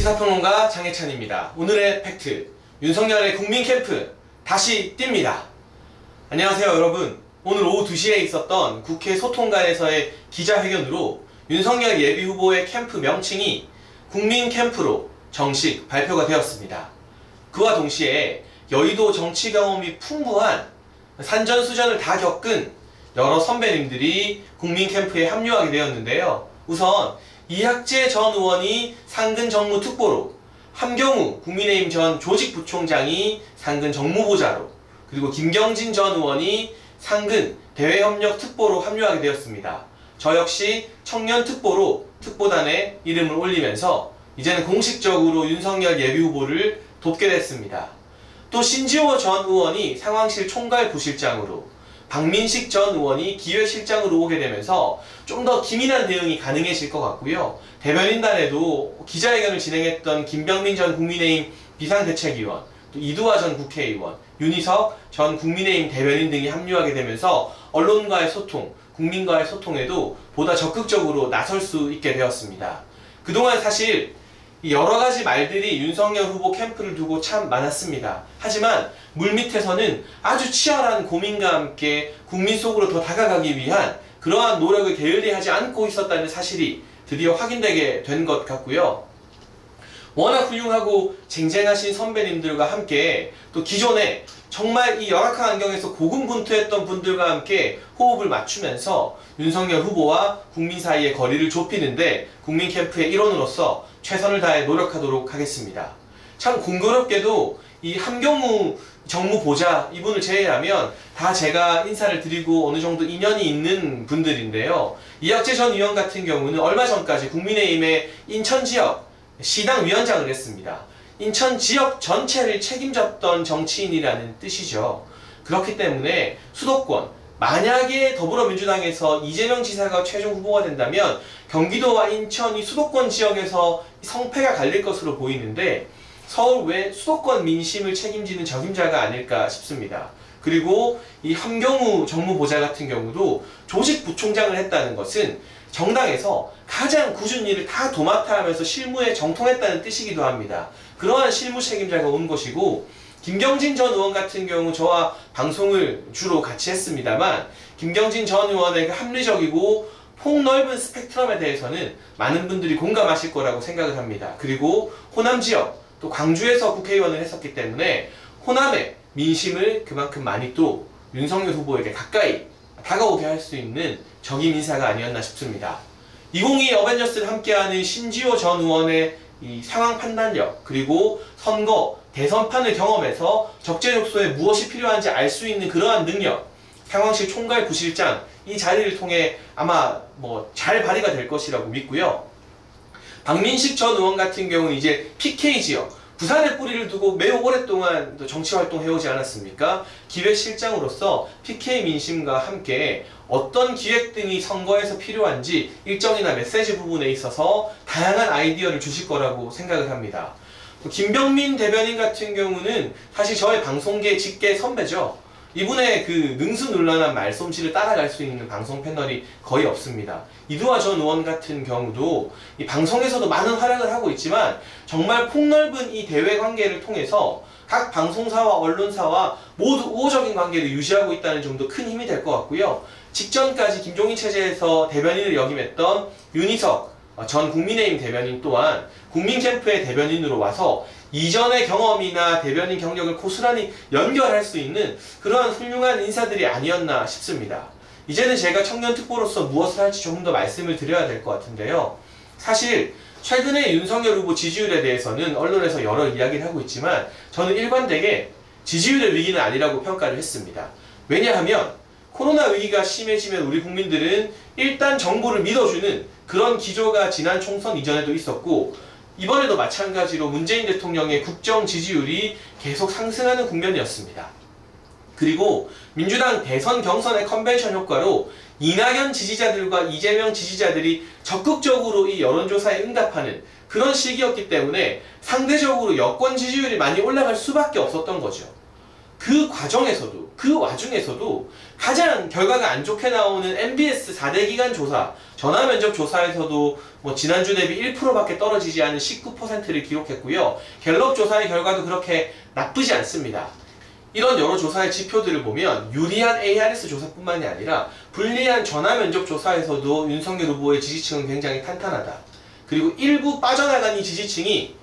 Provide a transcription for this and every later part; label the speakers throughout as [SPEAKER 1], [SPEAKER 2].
[SPEAKER 1] 시사평론가 장혜찬입니다. 오늘의 팩트, 윤석열의 국민캠프 다시 띱니다. 안녕하세요 여러분. 오늘 오후 2시에 있었던 국회 소통관에서의 기자회견으로 윤석열 예비후보의 캠프 명칭이 국민캠프로 정식 발표가 되었습니다. 그와 동시에 여의도 정치 경험이 풍부한 산전수전을 다 겪은 여러 선배님들이 국민캠프에 합류하게 되었는데요. 우선 이학재 전 의원이 상근 정무특보로, 함경우 국민의힘 전 조직부총장이 상근 정무보좌로, 그리고 김경진 전 의원이 상근 대외협력특보로 합류하게 되었습니다. 저 역시 청년특보로 특보단에 이름을 올리면서 이제는 공식적으로 윤석열 예비후보를 돕게 됐습니다. 또 신지호 전 의원이 상황실 총괄부실장으로, 박민식 전 의원이 기획실장으로 오게 되면서 좀 더 기민한 대응이 가능해질 것 같고요. 대변인단에도 기자회견을 진행했던 김병민 전 국민의힘 비상대책위원, 또 이두화 전 국회의원, 윤희석 전 국민의힘 대변인 등이 합류하게 되면서 언론과의 소통, 국민과의 소통에도 보다 적극적으로 나설 수 있게 되었습니다. 그동안 사실 여러가지 말들이 윤석열 후보 캠프를 두고 참 많았습니다. 하지만 물밑에서는 아주 치열한 고민과 함께 국민 속으로 더 다가가기 위한 그러한 노력을 게을리하지 않고 있었다는 사실이 드디어 확인되게 된 것 같고요. 워낙 훌륭하고 쟁쟁하신 선배님들과 함께 또 기존에 정말 이 열악한 환경에서 고군분투했던 분들과 함께 호흡을 맞추면서 윤석열 후보와 국민 사이의 거리를 좁히는데 국민 캠프의 일원으로서 최선을 다해 노력하도록 하겠습니다. 참 공교롭게도 이 함경우 정무보좌 이분을 제외하면 다 제가 인사를 드리고 어느 정도 인연이 있는 분들인데요. 이학재 전 의원 같은 경우는 얼마 전까지 국민의힘의 인천지역 시당 위원장을 했습니다. 인천 지역 전체를 책임졌던 정치인이라는 뜻이죠. 그렇기 때문에 수도권, 만약에 더불어민주당에서 이재명 지사가 최종 후보가 된다면 경기도와 인천이 수도권 지역에서 성패가 갈릴 것으로 보이는데 서울 외 수도권 민심을 책임지는 적임자가 아닐까 싶습니다. 그리고 이 함경우 정무보좌 같은 경우도 조직부총장을 했다는 것은 정당에서 가장 굳은 일을 다 도맡아 하면서 실무에 정통했다는 뜻이기도 합니다. 그러한 실무 책임자가 온 것이고, 김경진 전 의원 같은 경우 저와 방송을 주로 같이 했습니다만 김경진 전 의원의 그 합리적이고 폭넓은 스펙트럼에 대해서는 많은 분들이 공감하실 거라고 생각을 합니다. 그리고 호남 지역, 또 광주에서 국회의원을 했었기 때문에 호남의 민심을 그만큼 많이 또 윤석열 후보에게 가까이 다가오게 할 수 있는 적임 인사가 아니었나 싶습니다. 2022 어벤져스를 함께하는 신지호 전 의원의 이 상황 판단력, 그리고 선거, 대선판을 경험해서 적재적소에 무엇이 필요한지 알 수 있는 그러한 능력, 상황실 총괄부실장 이 자리를 통해 아마 잘 발휘가 될 것이라고 믿고요. 박민식 전 의원 같은 경우는 이제 PK 지역, 부산에 뿌리를 두고 매우 오랫동안 정치활동 해오지 않았습니까? 기획실장으로서 PK 민심과 함께 어떤 기획 등이 선거에서 필요한지 일정이나 메시지 부분에 있어서 다양한 아이디어를 주실 거라고 생각을 합니다. 김병민 대변인 같은 경우는 사실 저의 방송계 직계 선배죠. 이분의 그 능수능란한 말솜씨를 따라갈 수 있는 방송 패널이 거의 없습니다. 이두화 전 의원 같은 경우도 이 방송에서도 많은 활약을 하고 있지만 정말 폭넓은 이 대외 관계를 통해서 각 방송사와 언론사와 모두 우호적인 관계를 유지하고 있다는 점도 큰 힘이 될 것 같고요. 직전까지 김종인 체제에서 대변인을 역임했던 윤희석 전 국민의힘 대변인 또한 국민캠프의 대변인으로 와서 이전의 경험이나 대변인 경력을 고스란히 연결할 수 있는 그러한 훌륭한 인사들이 아니었나 싶습니다. 이제는 제가 청년특보로서 무엇을 할지 조금 더 말씀을 드려야 될 것 같은데요. 사실 최근에 윤석열 후보 지지율에 대해서는 언론에서 여러 이야기를 하고 있지만 저는 일관되게 지지율의 위기는 아니라고 평가를 했습니다. 왜냐하면 코로나 위기가 심해지면 우리 국민들은 일단 정부를 믿어주는 그런 기조가 지난 총선 이전에도 있었고, 이번에도 마찬가지로 문재인 대통령의 국정 지지율이 계속 상승하는 국면이었습니다. 그리고 민주당 대선 경선의 컨벤션 효과로 이낙연 지지자들과 이재명 지지자들이 적극적으로 이 여론조사에 응답하는 그런 시기였기 때문에 상대적으로 여권 지지율이 많이 올라갈 수밖에 없었던 거죠. 그 과정에서도, 그 와중에서도 가장 결과가 안 좋게 나오는 MBS 4대 기관 조사, 전화 면접 조사에서도 뭐 지난주 대비 1%밖에 떨어지지 않은 19%를 기록했고요. 갤럽 조사의 결과도 그렇게 나쁘지 않습니다. 이런 여러 조사의 지표들을 보면 유리한 ARS 조사뿐만이 아니라 불리한 전화 면접 조사에서도 윤석열 후보의 지지층은 굉장히 탄탄하다. 그리고 일부 빠져나간 이 지지층이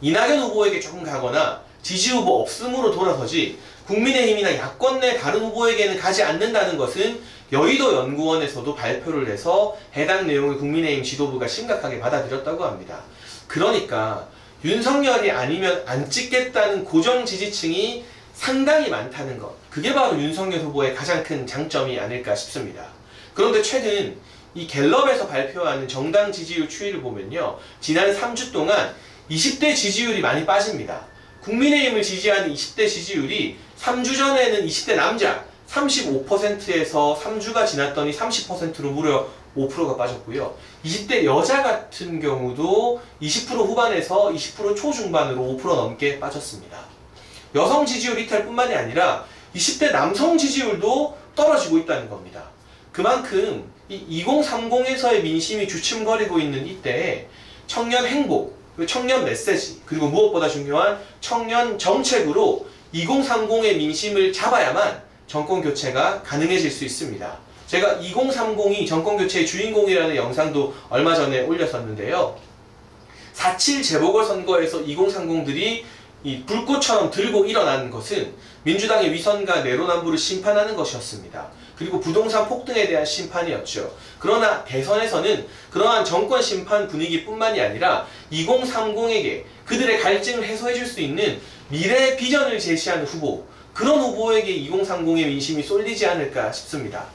[SPEAKER 1] 이낙연 후보에게 조금 가거나 지지 후보 없음으로 돌아서지 국민의힘이나 야권 내 다른 후보에게는 가지 않는다는 것은 여의도 연구원에서도 발표를 해서 해당 내용을 국민의힘 지도부가 심각하게 받아들였다고 합니다. 그러니까 윤석열이 아니면 안 찍겠다는 고정 지지층이 상당히 많다는 것, 그게 바로 윤석열 후보의 가장 큰 장점이 아닐까 싶습니다. 그런데 최근 이 갤럽에서 발표하는 정당 지지율 추이를 보면요, 지난 3주 동안 20대 지지율이 많이 빠집니다. 국민의힘을 지지하는 20대 지지율이 3주 전에는 20대 남자 35%에서 3주가 지났더니 30%로 무려 5%가 빠졌고요. 20대 여자 같은 경우도 20% 후반에서 20% 초중반으로 5% 넘게 빠졌습니다. 여성 지지율 이탈뿐만이 아니라 20대 남성 지지율도 떨어지고 있다는 겁니다. 그만큼 이 2030에서의 민심이 주춤거리고 있는 이때에 청년 행복, 청년 메시지, 그리고 무엇보다 중요한 청년 정책으로 2030의 민심을 잡아야만 정권 교체가 가능해질 수 있습니다. 제가 2030이 정권 교체의 주인공이라는 영상도 얼마 전에 올렸었는데요. 4.7 재보궐선거에서 2030들이 이 불꽃처럼 들고 일어난 것은 민주당의 위선과 내로남불을 심판하는 것이었습니다. 그리고 부동산 폭등에 대한 심판이었죠. 그러나 대선에서는 그러한 정권 심판 분위기뿐만이 아니라 2030에게 그들의 갈증을 해소해 줄 수 있는 미래 비전을 제시하는 후보, 그런 후보에게 2030의 민심이 쏠리지 않을까 싶습니다.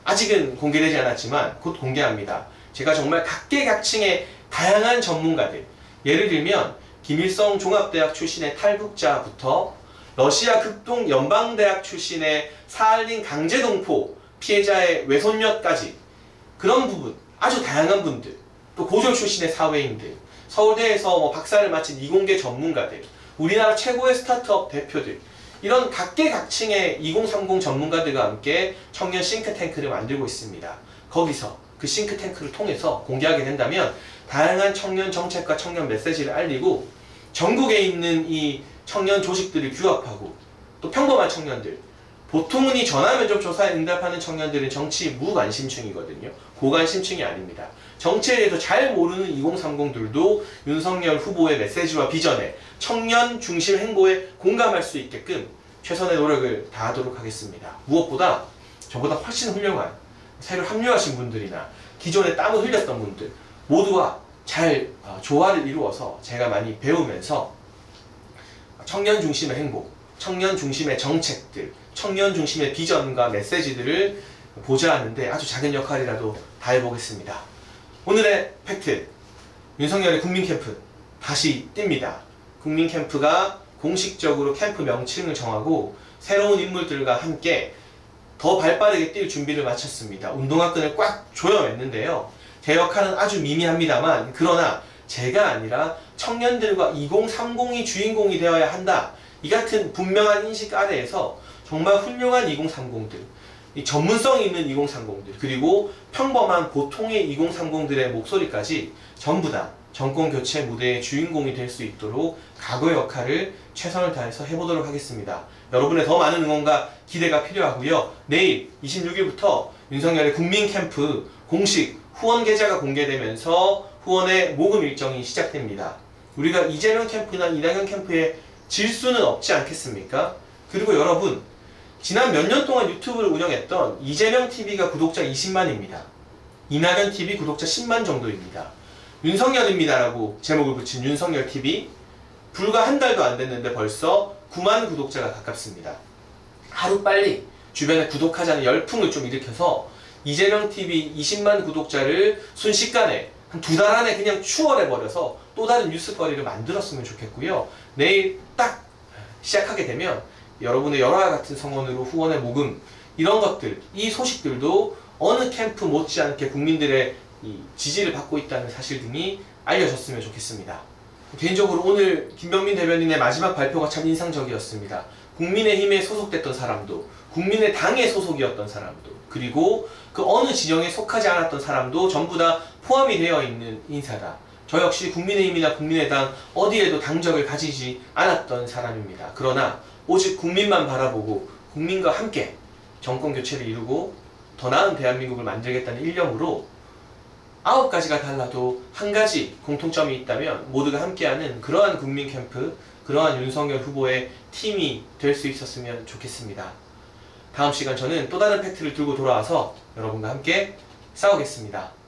[SPEAKER 1] 아직은 공개되지 않았지만 곧 공개합니다. 제가 정말 각계각층의 다양한 전문가들, 예를 들면 김일성 종합대학 출신의 탈북자부터 러시아 극동 연방대학 출신의 사할린 강제동포 피해자의 외손녀까지, 그런 부분, 아주 다양한 분들, 또 고졸 출신의 사회인들, 서울대에서 박사를 마친 이공계 전문가들, 우리나라 최고의 스타트업 대표들, 이런 각계각층의 2030 전문가들과 함께 청년 싱크탱크를 만들고 있습니다. 거기서 그 싱크탱크를 통해서 공개하게 된다면 다양한 청년 정책과 청년 메시지를 알리고 전국에 있는 이 청년 조직들을 규합하고, 또 평범한 청년들, 보통은 이 전화 면접 조사에 응답하는 청년들은 정치 무관심층이거든요. 고관심층이 아닙니다. 정치에 대해서 잘 모르는 2030들도 윤석열 후보의 메시지와 비전에 청년 중심 행보에 공감할 수 있게끔 최선의 노력을 다하도록 하겠습니다. 무엇보다 저보다 훨씬 훌륭한 새로 합류하신 분들이나 기존에 땀을 흘렸던 분들 모두와 잘 조화를 이루어서 제가 많이 배우면서 청년 중심의 행복, 청년 중심의 정책들, 청년 중심의 비전과 메시지들을 보좌하는데 아주 작은 역할이라도 다해보겠습니다. 오늘의 팩트, 윤석열의 국민캠프 다시 띱니다. 국민캠프가 공식적으로 캠프 명칭을 정하고 새로운 인물들과 함께 더 발빠르게 뛸 준비를 마쳤습니다. 운동화끈을 꽉 조여맸는데요. 제 역할은 아주 미미합니다만, 그러나 제가 아니라 청년들과 2030이 주인공이 되어야 한다, 이 같은 분명한 인식 아래에서 정말 훌륭한 2030들, 이 전문성 있는 2030들, 그리고 평범한 보통의 2030들의 목소리까지 전부 다 정권 교체 무대의 주인공이 될 수 있도록 각오의 역할을 최선을 다해서 해보도록 하겠습니다. 여러분의 더 많은 응원과 기대가 필요하고요. 내일 26일부터 윤석열의 국민캠프 공식 후원 계좌가 공개되면서 후원의 모금 일정이 시작됩니다. 우리가 이재명 캠프나 이낙연 캠프에 질 수는 없지 않겠습니까? 그리고 여러분, 지난 몇 년 동안 유튜브를 운영했던 이재명 TV가 구독자 20만입니다. 이낙연 TV 구독자 10만 정도입니다. 윤석열입니다라고 제목을 붙인 윤석열 TV, 불과 한 달도 안 됐는데 벌써 9만 구독자가 가깝습니다. 하루빨리 주변에 구독하자는 열풍을 좀 일으켜서 이재명 TV 20만 구독자를 순식간에 한 2달 안에 그냥 추월해버려서 또 다른 뉴스거리를 만들었으면 좋겠고요. 내일 딱 시작하게 되면 여러분의 열화와 같은 성원으로 후원의 모금, 이런 것들, 이 소식들도 어느 캠프 못지않게 국민들의 이 지지를 받고 있다는 사실 등이 알려졌으면 좋겠습니다. 개인적으로 오늘 김병민 대변인의 마지막 발표가 참 인상적이었습니다. 국민의힘에 소속됐던 사람도, 국민의당에 소속이었던 사람도, 그리고 그 어느 진영에 속하지 않았던 사람도 전부 다 포함이 되어 있는 인사다. 저 역시 국민의힘이나 국민의당 어디에도 당적을 가지지 않았던 사람입니다. 그러나 오직 국민만 바라보고 국민과 함께 정권 교체를 이루고 더 나은 대한민국을 만들겠다는 일념으로 9가지가 달라도 한 가지 공통점이 있다면 모두가 함께하는 그러한 국민 캠프, 그러한 윤석열 후보의 팀이 될 수 있었으면 좋겠습니다. 다음 시간 저는 또 다른 팩트를 들고 돌아와서 여러분과 함께 싸우겠습니다.